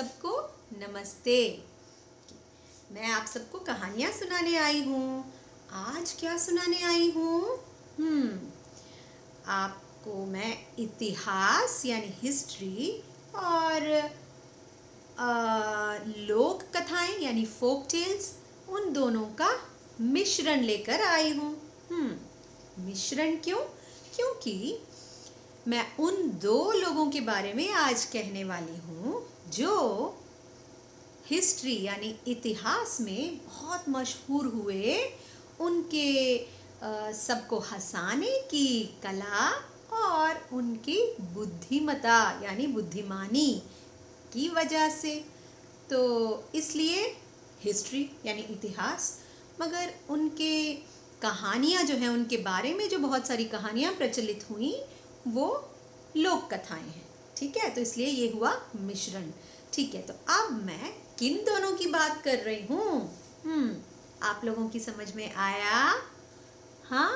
सबको नमस्ते। मैं आप सबको कहानियाँ सुनाने आई हूँ। आज क्या सुनाने आई हूँ? आपको मैं इतिहास यानी हिस्ट्री और लोक कथाएं यानी फोक टेल्स, उन दोनों का मिश्रण लेकर आई हूँ। मिश्रण क्यों? क्योंकि मैं उन दो लोगों के बारे में आज कहने वाली हूँ जो हिस्ट्री यानी इतिहास में बहुत मशहूर हुए। उनके सबको हंसाने की कला और उनकी बुद्धिमता यानी बुद्धिमानी की वजह से, तो इसलिए हिस्ट्री यानी इतिहास। मगर उनके कहानियाँ जो हैं, उनके बारे में जो बहुत सारी कहानियाँ प्रचलित हुई वो लोक कथाएं हैं। ठीक है, तो इसलिए ये हुआ मिश्रण। ठीक है, तो अब मैं किन दोनों की बात कर रही हूँ? आप लोगों की समझ में आया? हाँ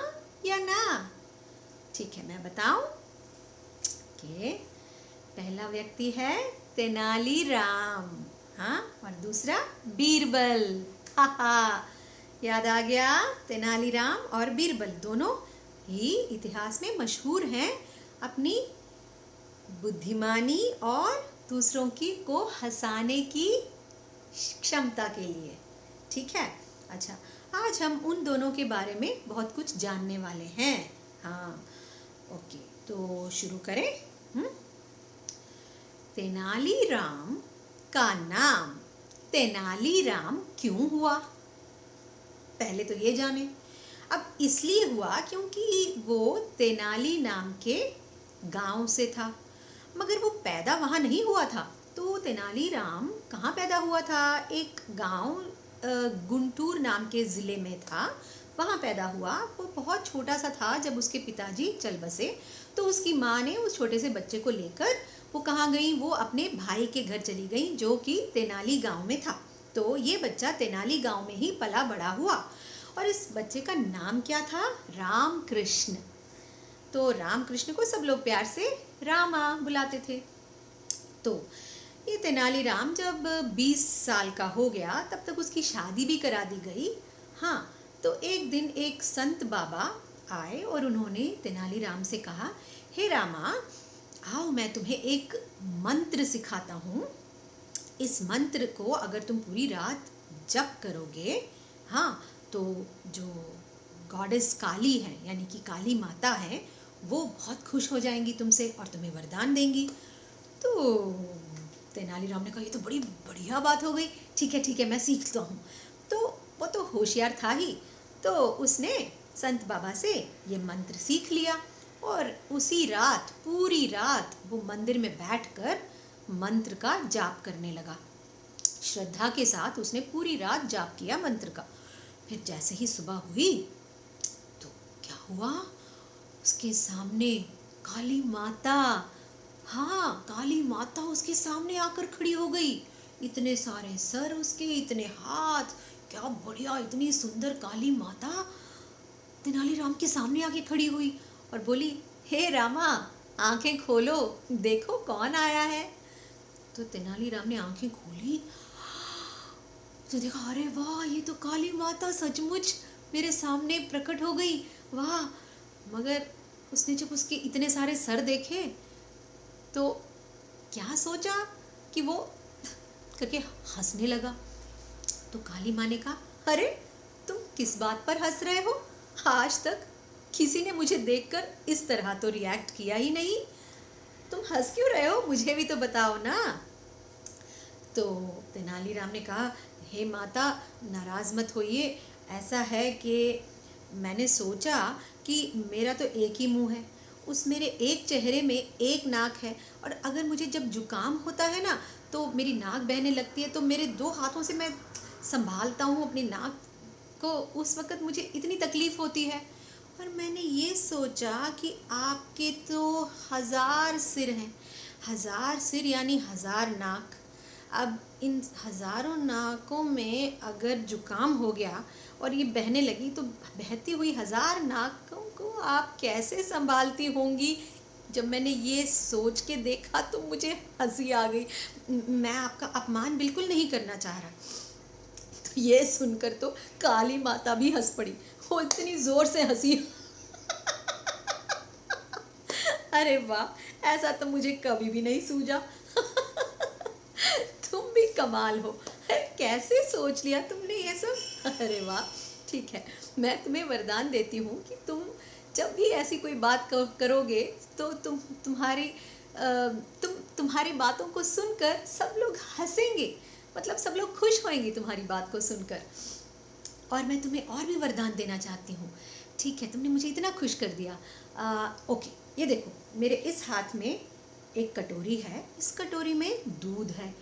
या ना? ठीक है, मैं बताऊं कि पहला व्यक्ति है तेनालीराम, हाँ, और दूसरा बीरबल। याद आ गया? तेनालीराम और बीरबल दोनों ही इतिहास में मशहूर हैं अपनी बुद्धिमानी और दूसरों को हंसाने की क्षमता के लिए। ठीक है, अच्छा, आज हम उन दोनों के बारे में बहुत कुछ जानने वाले हैं। हाँ, ओके, तो शुरू करें। तेनालीराम का नाम तेनालीराम क्यों हुआ? पहले तो ये जाने। अब इसलिए हुआ क्योंकि वो तेनाली नाम के गांव से था, मगर वो पैदा वहां नहीं हुआ था। तो तेनालीराम कहाँ पैदा हुआ था? एक गांव गुंटूर नाम के जिले में था, वहां पैदा हुआ। वो बहुत छोटा सा था जब उसके पिताजी चल बसे, तो उसकी माँ ने उस छोटे से बच्चे को लेकर वो कहाँ गई? वो अपने भाई के घर चली गई जो कि तेनाली गांव में था। तो ये बच्चा तेनाली गांव में ही पला बड़ा हुआ और इस बच्चे का नाम क्या था? रामकृष्ण। तो रामकृष्ण को सब लोग प्यार से रामा बुलाते थे। तो ये तेनालीराम जब 20 साल का हो गया तब तक उसकी शादी भी करा दी गई। हाँ, तो एक दिन एक संत बाबा आए और उन्होंने तेनालीराम से कहा, हे रामा, आओ मैं तुम्हें एक मंत्र सिखाता हूँ। इस मंत्र को अगर तुम पूरी रात जप करोगे, हाँ, तो जो गॉडेस काली है यानी कि काली माता है, वो बहुत खुश हो जाएंगी तुमसे और तुम्हें वरदान देंगी। तो तेनालीराम ने कहा, ये तो बड़ी बढ़िया बात हो गई। ठीक है, मैं सीखता हूँ। तो वो तो होशियार था ही, तो उसने संत बाबा से ये मंत्र सीख लिया और उसी रात पूरी रात वो मंदिर में बैठकर मंत्र का जाप करने लगा। श्रद्धा के साथ उसने पूरी रात जाप किया मंत्र का। फिर जैसे ही सुबह हुई तो क्या हुआ? उसके सामने काली माता, हाँ, काली माता उसके सामने आकर खड़ी हो गई। इतने सारे सर उसके, इतने हाथ, क्या बढ़िया, इतनी सुंदर काली माता तेनालीराम के सामने आके खड़ी हुई और बोली, हे रामा, आंखें खोलो, देखो कौन आया है। तो तेनालीराम ने आंखें खोली तो देखा, अरे वाह, ये तो काली माता सचमुच मेरे सामने प्रकट हो गई, वाह। मगर उसने जब उसके इतने सारे सर देखे तो क्या सोचा कि वो करके हंसने लगा। तो काली माँ ने कहा, अरे तुम किस बात पर हंस रहे हो? आज तक किसी ने मुझे देखकर इस तरह तो रिएक्ट किया ही नहीं। तुम हंस क्यों रहे हो? मुझे भी तो बताओ ना। तो तेनालीराम ने कहा, हे माता, नाराज मत होइए। ऐसा है कि मैंने सोचा कि मेरा तो एक ही मुंह है, उस मेरे एक चेहरे में एक नाक है, और अगर मुझे जब जुकाम होता है ना तो मेरी नाक बहने लगती है, तो मेरे 2 हाथों से मैं संभालता हूँ अपनी नाक को, उस वक़्त मुझे इतनी तकलीफ़ होती है। और मैंने ये सोचा कि आपके तो 1000 सिर हैं, 1000 सिर यानी 1000 नाक। अब इन हजारों नाकों में अगर जुकाम हो गया और ये बहने लगी तो बहती हुई 1000 नाकों को आप कैसे संभालती होंगी? जब मैंने ये सोच के देखा तो मुझे हंसी आ गई। मैं आपका अपमान बिल्कुल नहीं करना चाह रहा। तो ये सुनकर तो काली माता भी हंस पड़ी। वो इतनी जोर से हंसी अरे वाह, ऐसा तो मुझे कभी भी नहीं सूझा। तुम भी कमाल हो। कैसे सोच लिया तुमने ये सब? अरे वाह, ठीक है, मैं तुम्हें वरदान देती हूँ कि तुम जब भी ऐसी कोई बात करोगे तो तुम्हारी तुम्हारी बातों को सुनकर सब लोग हंसेंगे, मतलब सब लोग खुश होंगे तुम्हारी बात को सुनकर। और मैं तुम्हें और भी वरदान देना चाहती हूँ। ठीक है, तुमने मुझे इतना खुश कर दिया। ओके, ये देखो, मेरे इस हाथ में एक कटोरी है, इस कटोरी में दूध है।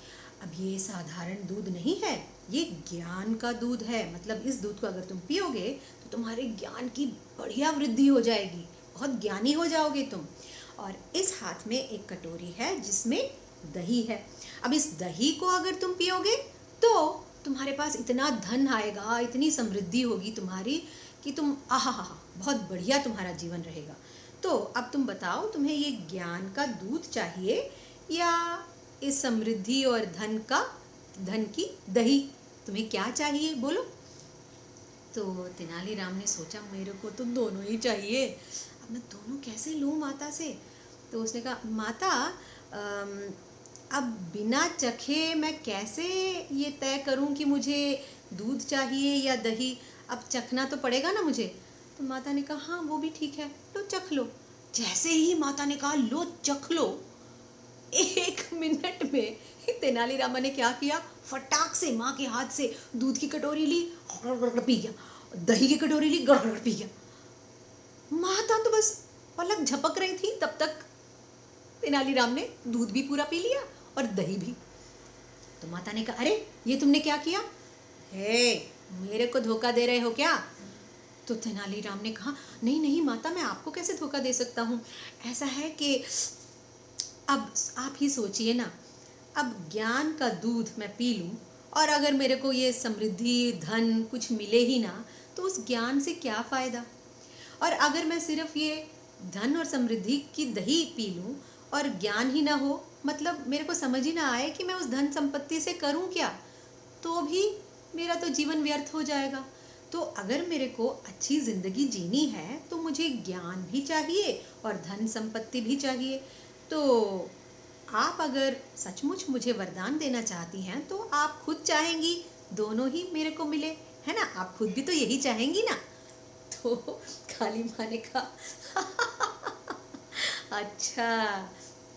अब ये साधारण दूध नहीं है, ये ज्ञान का दूध है। मतलब इस दूध को अगर तुम पियोगे तो तुम्हारे ज्ञान की बढ़िया वृद्धि हो जाएगी, बहुत ज्ञानी हो जाओगे तुम। और इस हाथ में एक कटोरी है जिसमें दही है। अब इस दही को अगर तुम पियोगे तो तुम्हारे पास इतना धन आएगा, इतनी समृद्धि होगी तुम्हारी कि तुम आहा, बहुत बढ़िया तुम्हारा जीवन रहेगा। तो अब तुम बताओ, तुम्हें ये ज्ञान का दूध चाहिए या इस समृद्धि और धन की दही? तुम्हें क्या चाहिए, बोलो। तो तेनालीराम ने सोचा, मेरे को तो दोनों ही चाहिए, अब मैं दोनों कैसे लूँ माता से? तो उसने कहा, माता अब बिना चखे मैं कैसे ये तय करूं कि मुझे दूध चाहिए या दही? अब चखना तो पड़ेगा ना मुझे। तो माता ने कहा, हाँ वो भी ठीक है, लो चख लो। जैसे ही माता ने कहा लो चख लो, 1 मिनट में तेनालीराम ने क्या किया, फटाक से माँ के हाथ से दूध की कटोरी ली, पी गया। दही की कटोरी ली, गड़गड़ पी गया। माता तो बस पलक झपक रही थी, तब तक तेनालीराम ने दूध भी पूरा पी लिया और दही भी। तो माता ने कहा, अरे ये तुमने क्या किया? हे, मेरे को धोखा दे रहे हो क्या? तो तेनालीराम ने कहा, नहीं नहीं माता, मैं आपको कैसे धोखा दे सकता हूँ? ऐसा है कि अब आप ही सोचिए ना, अब ज्ञान का दूध मैं पी लूँ और अगर मेरे को ये समृद्धि धन कुछ मिले ही ना, तो उस ज्ञान से क्या फ़ायदा? और अगर मैं सिर्फ ये धन और समृद्धि की दही पी लूँ और ज्ञान ही ना हो, मतलब मेरे को समझ ही ना आए कि मैं उस धन संपत्ति से करूँ क्या, तो भी मेरा तो जीवन व्यर्थ हो जाएगा। तो अगर मेरे को अच्छी ज़िंदगी जीनी है तो मुझे ज्ञान भी चाहिए और धन संपत्ति भी चाहिए। तो आप अगर सचमुच मुझे वरदान देना चाहती हैं तो आप खुद चाहेंगी दोनों ही मेरे को मिले, है ना? आप खुद भी तो यही चाहेंगी ना? तो काली माँ ने कहा, अच्छा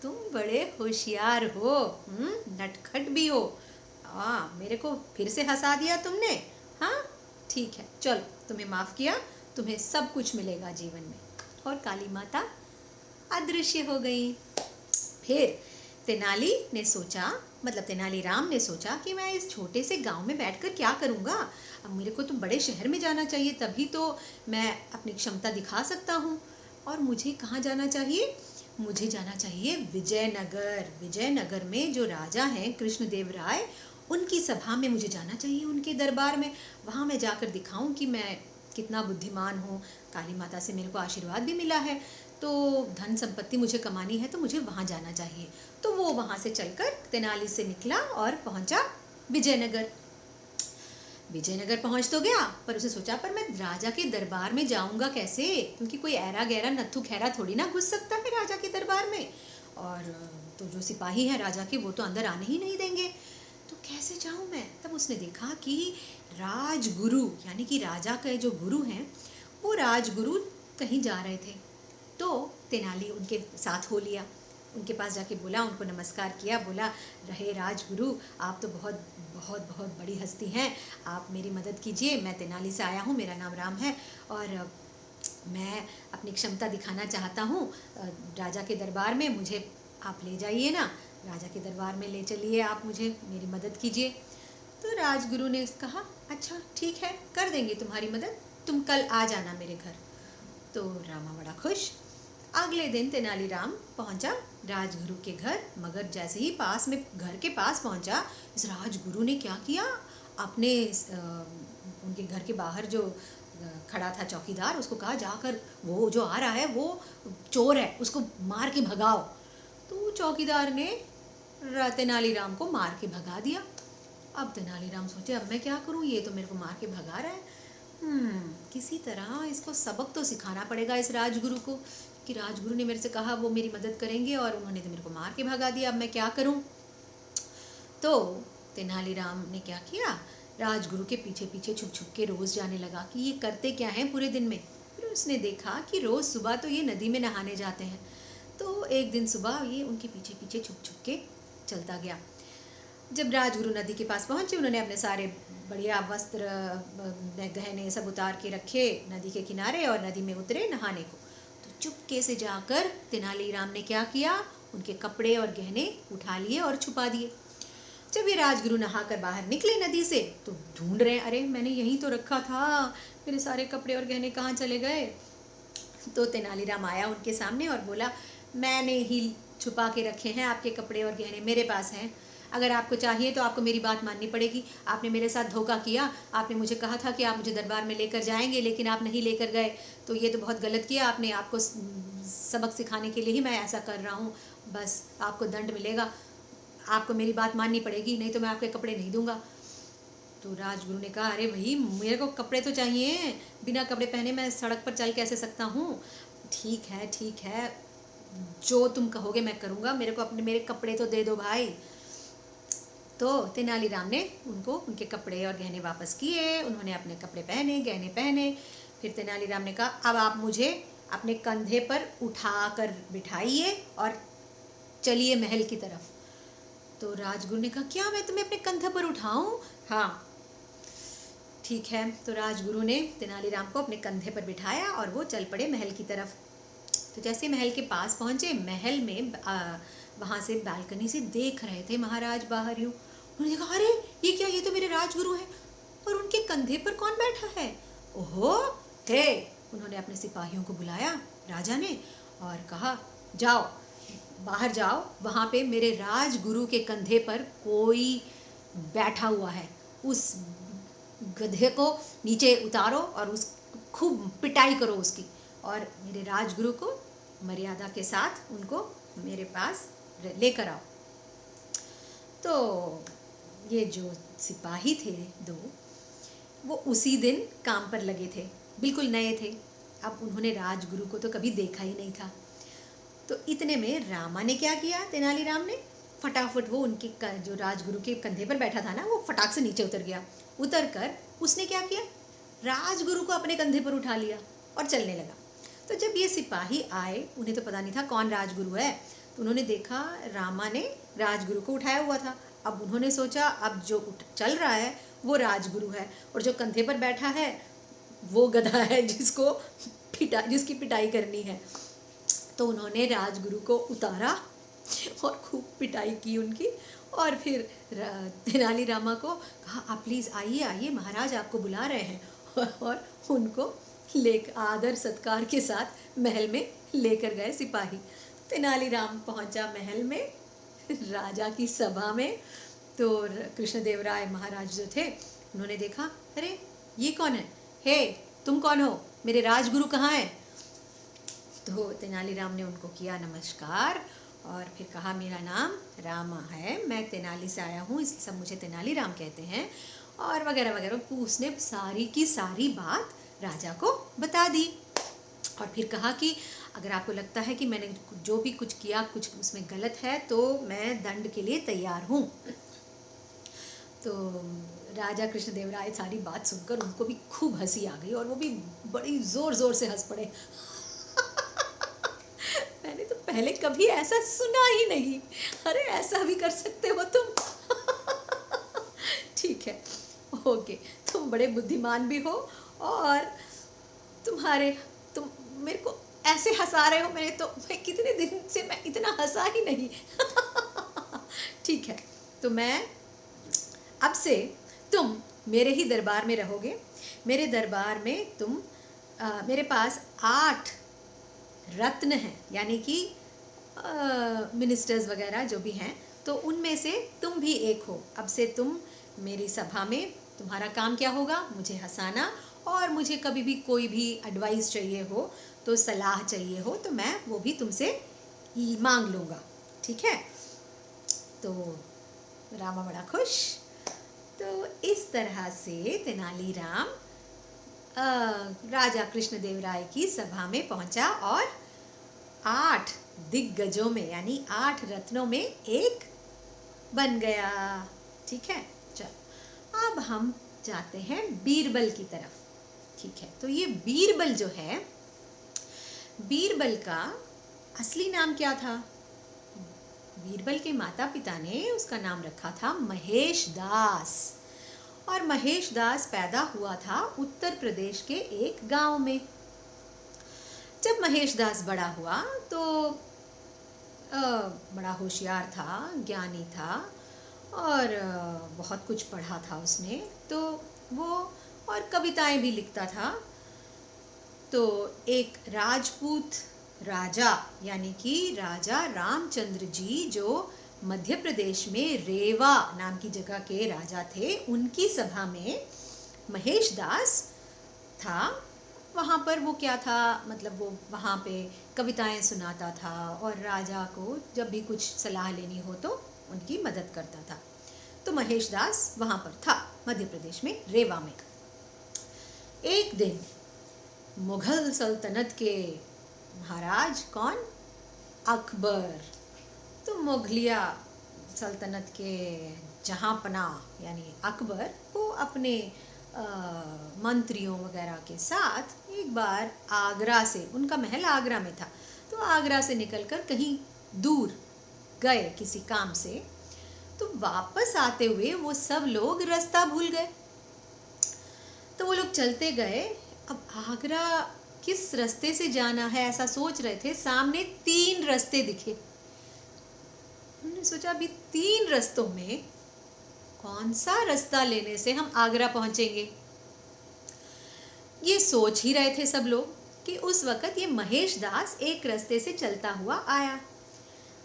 तुम बड़े होशियार हो, नटखट भी हो। मेरे को फिर से हंसा दिया तुमने। हाँ ठीक है, चलो तुम्हें माफ किया, तुम्हें सब कुछ मिलेगा जीवन में। और काली माता अदृश्य हो गई। फिर तेनाली ने सोचा, मतलब तेनालीराम ने सोचा कि मैं इस छोटे से गांव में बैठकर क्या करूँगा? अब मेरे को तो बड़े शहर में जाना चाहिए, तभी तो मैं अपनी क्षमता दिखा सकता हूँ। और मुझे कहाँ जाना चाहिए? मुझे जाना चाहिए विजयनगर। विजयनगर में जो राजा हैं कृष्णदेव राय, उनकी सभा में मुझे जाना चाहिए, उनके दरबार में। वहाँ मैं जाकर दिखाऊं कि मैं कितना बुद्धिमान हूँ, काली माता से मेरे को आशीर्वाद भी मिला है, तो धन संपत्ति मुझे कमानी है, तो मुझे वहाँ जाना चाहिए। तो वो वहाँ से चलकर तेनाली से निकला और पहुँचा विजयनगर। विजयनगर पहुँच तो गया, पर उसे सोचा, पर मैं राजा के दरबार में जाऊँगा कैसे? क्योंकि कोई ऐरा गैरा नत्थु खैरा थोड़ी ना घुस सकता है राजा के दरबार में। और तो जो सिपाही हैं राजा के, वो तो अंदर आने ही नहीं देंगे। तो कैसे जाऊँ मैं? तब उसने देखा कि राजगुरु, यानी कि राजा के जो गुरु हैं, वो राजगुरु कहीं जा रहे थे। तो तेनाली उनके साथ हो लिया, उनके पास जाके बोला, उनको नमस्कार किया, बोला, रहे राजगुरु, आप तो बहुत बहुत बहुत बड़ी हस्ती हैं, आप मेरी मदद कीजिए। मैं तेनाली से आया हूँ, मेरा नाम राम है, और मैं अपनी क्षमता दिखाना चाहता हूँ राजा के दरबार में, मुझे आप ले जाइए ना, राजा के दरबार में ले चलिए, आप मुझे, मेरी मदद कीजिए। तो राजगुरु ने कहा, अच्छा ठीक है, कर देंगे तुम्हारी मदद, तुम कल आ जाना मेरे घर। तो रामा बड़ा खुश। अगले दिन तेनालीराम पहुंचा राजगुरु के घर, मगर जैसे ही पास में, घर के पास पहुंचा, इस राजगुरु ने क्या किया, अपने उनके घर के बाहर जो खड़ा था चौकीदार, उसको कहा जाकर वो जो आ रहा है वो चोर है, उसको मार के भगाओ। तो चौकीदार ने तेनालीराम को मार के भगा दिया। अब तेनालीराम सोचे अब मैं क्या करूं, ये तो मेरे को मार के भगा रहा है। किसी तरह इसको सबक तो सिखाना पड़ेगा इस राजगुरु को, कि राजगुरु ने मेरे से कहा वो मेरी मदद करेंगे और उन्होंने तो मेरे को मार के भगा दिया, अब मैं क्या करूं। तो तेनालीराम ने क्या किया, राजगुरु के पीछे पीछे छुप छुप के रोज जाने लगा कि ये करते क्या हैं पूरे दिन में। फिर उसने देखा कि रोज सुबह तो ये नदी में नहाने जाते हैं। तो एक दिन सुबह ये उनके पीछे पीछे छुप छुप के चलता गया। जब राजगुरु नदी के पास पहुंचे, उन्होंने अपने सारे बढ़िया वस्त्र गहने सब उतार के रखे नदी के किनारे और नदी में उतरे नहाने को। तो चुपके से जाकर तेनालीराम ने क्या किया, उनके कपड़े और गहने उठा लिए और छुपा दिए। जब ये राजगुरु नहाकर बाहर निकले नदी से तो ढूंढ रहे, अरे मैंने यहीं तो रखा था, मेरे सारे कपड़े और गहने कहाँ चले गए। तो तेनालीराम आया उनके सामने और बोला, मैंने ही छुपा के रखे हैं आपके कपड़े और गहने, मेरे पास हैं, अगर आपको चाहिए तो आपको मेरी बात माननी पड़ेगी। आपने मेरे साथ धोखा किया, आपने मुझे कहा था कि आप मुझे दरबार में लेकर जाएंगे, लेकिन आप नहीं लेकर गए, तो ये तो बहुत गलत किया आपने। आपको सबक सिखाने के लिए ही मैं ऐसा कर रहा हूँ, बस आपको दंड मिलेगा, आपको मेरी बात माननी पड़ेगी, नहीं तो मैं आपके कपड़े नहीं दूंगा। तो राजगुरु ने कहा, अरे भाई मेरे को कपड़े तो चाहिए, बिना कपड़े पहने मैं सड़क पर चल कैसे सकता हूँ। ठीक है, जो तुम कहोगे मैं करूँगा, मेरे को मेरे कपड़े तो दे दो भाई। तो तेनालीराम ने उनको उनके कपड़े और गहने वापस किए, उन्होंने अपने कपड़े पहने, गहने पहने। फिर तेनालीराम ने कहा, अब आप मुझे अपने कंधे पर उठा कर बिठाइए और चलिए महल की तरफ। तो राजगुरु ने कहा, क्या मैं तुम्हें अपने कंधे पर उठाऊं? हाँ ठीक है। तो राजगुरु ने तेनालीराम को अपने कंधे पर बिठाया और वो चल पड़े महल की तरफ। तो जैसे महल के पास पहुंचे, महल में वहां से बालकनी से देख रहे थे महाराज बाहर यूं। उन्होंने कहा, अरे ये क्या, ये तो मेरे राजगुरु हैं, और उनके कंधे पर कौन बैठा है? ओहो हे। उन्होंने अपने सिपाहियों को बुलाया राजा ने और कहा, जाओ बाहर जाओ, वहां पे मेरे राजगुरु के कंधे पर कोई बैठा हुआ है, उस गधे को नीचे उतारो और उस खूब पिटाई करो उसकी, और मेरे राजगुरु को मर्यादा के साथ उनको मेरे पास लेकर आओ। तो ये जो सिपाही थे दो, वो उसी दिन काम पर लगे थे, बिल्कुल नए थे। अब उन्होंने राजगुरु को तो कभी देखा ही नहीं था। तो इतने में रामा ने क्या किया, तेनालीराम ने फटाफट वो उनके जो राजगुरु के कंधे पर बैठा था ना, वो फटाक से नीचे उतर गया। उतर कर उसने क्या किया, राजगुरु को अपने कंधे पर उठा लिया और चलने लगा। तो जब ये सिपाही आए, उन्हें तो पता नहीं था कौन राजगुरु है, तो उन्होंने देखा रामा ने राजगुरु को उठाया हुआ था। अब उन्होंने सोचा, अब जो चल रहा है वो राजगुरु है, और जो कंधे पर बैठा है वो गधा है जिसकी पिटाई करनी है। तो उन्होंने राजगुरु को उतारा और खूब पिटाई की उनकी, और फिर तेनालीरामा को कहा, आप प्लीज़ आइए आइए, महाराज आपको बुला रहे हैं, और उनको आदर सत्कार के साथ महल में लेकर गए सिपाही। तेनालीराम पहुंचा महल में, राजा की सभा में। तो कृष्णदेवराय महाराज जो थे, उन्होंने देखा, अरे ये कौन है, हे तुम कौन हो, मेरे राजगुरु कहाँ हैं? तो तेनालीराम ने उनको किया नमस्कार और फिर कहा, मेरा नाम रामा है, मैं तेनाली से आया हूँ, इसलिए सब मुझे तेनालीराम कहते हैं, और वगैरह वगैरह। उसने सारी की सारी बात राजा को बता दी, और फिर कहा कि अगर आपको लगता है कि मैंने जो भी कुछ किया कुछ उसमें गलत है, तो मैं दंड के लिए तैयार हूँ। तो राजा कृष्णदेवराय सारी बात सुनकर उनको भी खूब हंसी आ गई, और वो भी बड़ी जोर जोर से हंस पड़े। मैंने तो पहले कभी ऐसा सुना ही नहीं, अरे ऐसा भी कर सकते हो तुम। ठीक है, ओके, तुम बड़े बुद्धिमान भी हो, और तुम मेरे को ऐसे हंसा रहे हो, मैं कितने दिन से मैं इतना हंसा ही नहीं। ठीक है, तो मैं अब से तुम मेरे ही दरबार में रहोगे। मेरे दरबार में तुम मेरे पास 8 रत्न हैं, यानी कि मिनिस्टर्स वगैरह जो भी हैं, तो उनमें से तुम भी एक हो। अब से तुम मेरी सभा में, तुम्हारा काम क्या होगा, मुझे हंसाना और मुझे कभी भी कोई भी एडवाइस चाहिए हो, तो सलाह चाहिए हो, तो मैं वो भी तुमसे मांग लूँगा, ठीक है। तो रामा बड़ा खुश। तो इस तरह से तेनालीराम राजा कृष्णदेवराय की सभा में पहुंचा और 8 दिग्गजों में यानी 8 रत्नों में एक बन गया, ठीक है। चलो अब हम जाते हैं बीरबल की तरफ, ठीक है। तो ये बीरबल जो है, बीरबल का असली नाम क्या था? बीरबल के माता पिता ने उसका नाम रखा था महेश दास, और महेश दास पैदा हुआ था उत्तर प्रदेश के एक गांव में। जब महेश दास बड़ा हुआ तो बड़ा होशियार था, ज्ञानी था, और बहुत कुछ पढ़ा था उसने, तो वो और कविताएं भी लिखता था। तो एक राजपूत राजा यानी कि राजा रामचंद्र जी, जो मध्य प्रदेश में रेवा नाम की जगह के राजा थे, उनकी सभा में महेश दास था। वहाँ पर वो क्या था, मतलब वो वहाँ पे कविताएं सुनाता था और राजा को जब भी कुछ सलाह लेनी हो तो उनकी मदद करता था। तो महेश दास वहाँ पर था मध्य प्रदेश में रेवा में। एक दिन मुगल सल्तनत के महाराज कौन? अकबर। तो मुगलिया सल्तनत के जहाँपनाह यानी अकबर, वो अपने मंत्रियों वगैरह के साथ एक बार आगरा से, उनका महल आगरा में था, तो आगरा से निकलकर कहीं दूर गए किसी काम से। तो वापस आते हुए वो सब लोग रास्ता भूल गए। तो वो लोग चलते गए, अब आगरा किस रास्ते से जाना है ऐसा सोच रहे थे। सामने 3 रास्ते दिखे। उन्होंने सोचा अभी 3 रास्तों में कौन सा रास्ता लेने से हम आगरा पहुंचेंगे। ये सोच ही रहे थे सब लोग कि उस वक्त ये महेश दास एक रास्ते से चलता हुआ आया।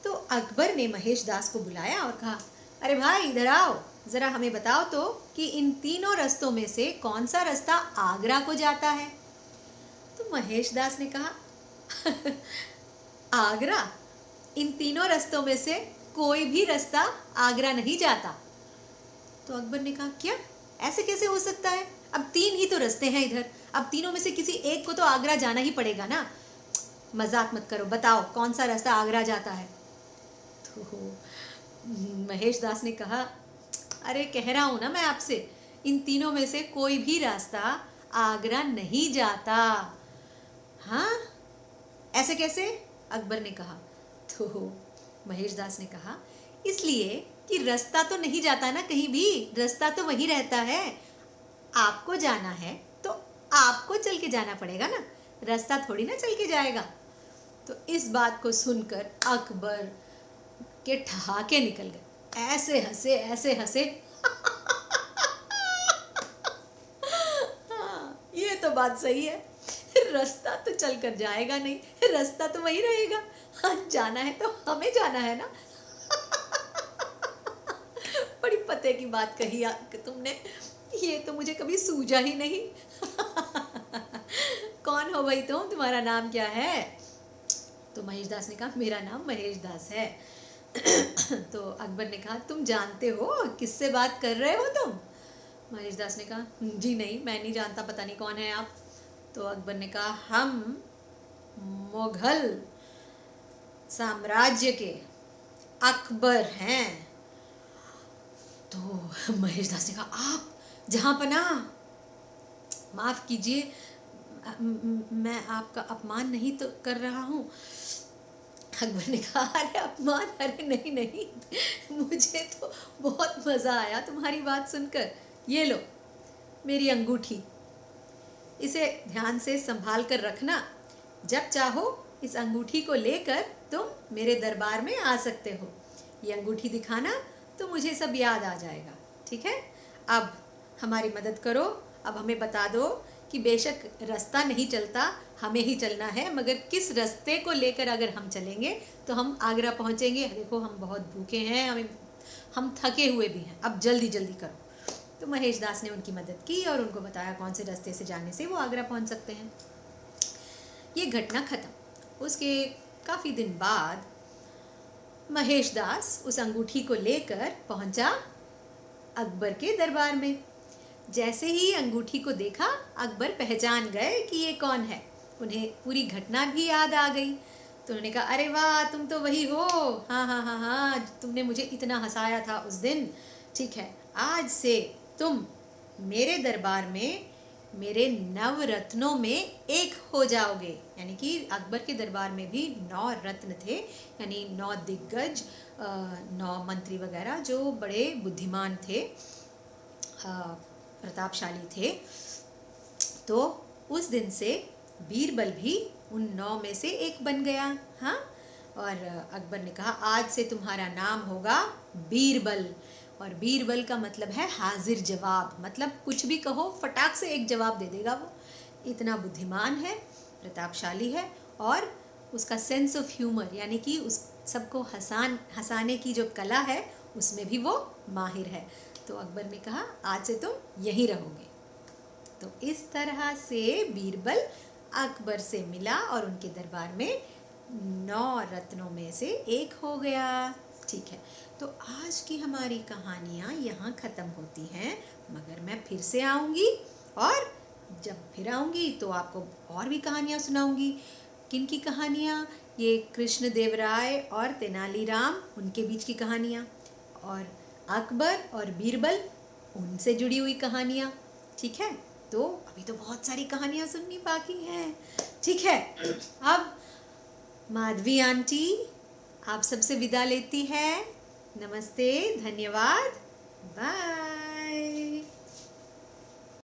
तो अकबर ने महेश दास को बुलाया और कहा, अरे भाई इधर आओ, जरा हमें बताओ तो कि इन तीनों रास्तों में से कौन सा रास्ता आगरा को जाता है। तो महेश दास ने कहा, आगरा? इन तीनों रास्तों में से कोई भी रास्ता आगरा नहीं जाता। तो अकबर ने कहा, क्या, ऐसे कैसे हो सकता है? अब 3 ही तो रास्ते हैं इधर, अब तीनों में से किसी एक को तो आगरा जाना ही पड़ेगा ना। मजाक मत करो, बताओ कौन सा रास्ता आगरा जाता है। तो महेश दास ने कहा, अरे कह रहा हूं ना मैं आपसे, इन तीनों में से कोई भी रास्ता आगरा नहीं जाता। हाँ, ऐसे कैसे? अकबर ने कहा। तो महेश दास ने कहा, इसलिए कि रास्ता तो नहीं जाता ना कहीं भी, रास्ता तो वहीं रहता है। आपको जाना है तो आपको चल के जाना पड़ेगा ना, रास्ता थोड़ी ना चल के जाएगा। तो इस बात को सुनकर अकबर के ठहाके निकल गए, ऐसे हंसे ऐसे हंसे। हाँ, ये तो बात सही है, रास्ता तो चल कर जाएगा नहीं, रास्ता तो वही रहेगा। हाँ, जाना है तो हमें जाना है ना। बड़ी पते की बात कही तुमने, ये तो मुझे कभी सूझा ही नहीं। कौन हो भाई तुम, तुम्हारा नाम क्या है? तो महेश दास ने कहा, मेरा नाम महेश दास है। तो अकबर ने कहा, तुम जानते हो किससे बात कर रहे हो तुम? महेश दास ने कहा, जी नहीं, मैं नहीं जानता, पता नहीं कौन है आप। तो अकबर ने कहा, हम मुगल साम्राज्य के अकबर हैं। तो महेश दास ने कहा, आप जहाँपनाह, माफ कीजिए, मैं आपका अपमान नहीं तो कर रहा हूँ। अकबर ने कहा, अरे अपमान? अरे नहीं नहीं, मुझे तो बहुत मजा आया तुम्हारी बात सुनकर। ये लो मेरी अंगूठी, इसे ध्यान से संभाल कर रखना। जब चाहो इस अंगूठी को लेकर तुम मेरे दरबार में आ सकते हो। ये अंगूठी दिखाना तो मुझे सब याद आ जाएगा, ठीक है। अब हमारी मदद करो, अब हमें बता दो कि बेशक रास्ता नहीं चलता, हमें ही चलना है, मगर किस रास्ते को लेकर अगर हम चलेंगे तो हम आगरा पहुंचेंगे। देखो हम बहुत भूखे हैं, हम थके हुए भी हैं, अब जल्दी जल्दी करो। तो महेश दास ने उनकी मदद की और उनको बताया कौन से रास्ते से जाने से वो आगरा पहुंच सकते हैं। ये घटना खत्म। उसके काफ़ी दिन बाद महेश दास उस अंगूठी को लेकर पहुंचा अकबर के दरबार में। जैसे ही अंगूठी को देखा, अकबर पहचान गए कि ये कौन है। उन्हें पूरी घटना भी याद आ गई। तो उन्होंने कहा, अरे वाह, तुम तो वही हो। हाँ हाँ हाँ हाँ, तुमने मुझे इतना हंसाया था उस दिन। ठीक है, आज से तुम मेरे दरबार में मेरे नवरत्नों में एक हो जाओगे। यानी कि अकबर के दरबार में भी 9 रत्न थे, यानी 9 दिग्गज, 9 मंत्री वगैरह जो बड़े बुद्धिमान थे, प्रतापशाली थे। तो उस दिन से बीरबल भी उन 9 में से एक बन गया। हाँ, और अकबर ने कहा, आज से तुम्हारा नाम होगा बीरबल। और बीरबल का मतलब है हाजिर जवाब, मतलब कुछ भी कहो फटाक से एक जवाब दे देगा वो। इतना बुद्धिमान है, प्रतापशाली है, और उसका सेंस ऑफ ह्यूमर, यानी कि उस सबको हंसाने की जो कला है उसमें भी वो माहिर है। तो अकबर ने कहा, आज से तुम यहीं रहोगे। तो इस तरह से बीरबल अकबर से मिला और उनके दरबार में 9 रत्नों में से एक हो गया। ठीक है, तो आज की हमारी कहानियाँ यहाँ ख़त्म होती हैं, मगर मैं फिर से आऊँगी, और जब फिर आऊँगी तो आपको और भी कहानियाँ सुनाऊँगी। किन की कहानियाँ? ये कृष्ण देव राय और तेनालीराम, उनके बीच की कहानियाँ, और अकबर और बीरबल, उनसे जुड़ी हुई कहानियाँ। ठीक है, तो अभी तो बहुत सारी कहानियाँ सुननी बाकी हैं। ठीक है, अब माधवी आंटी आप सबसे विदा लेती है। नमस्ते, धन्यवाद, बाय।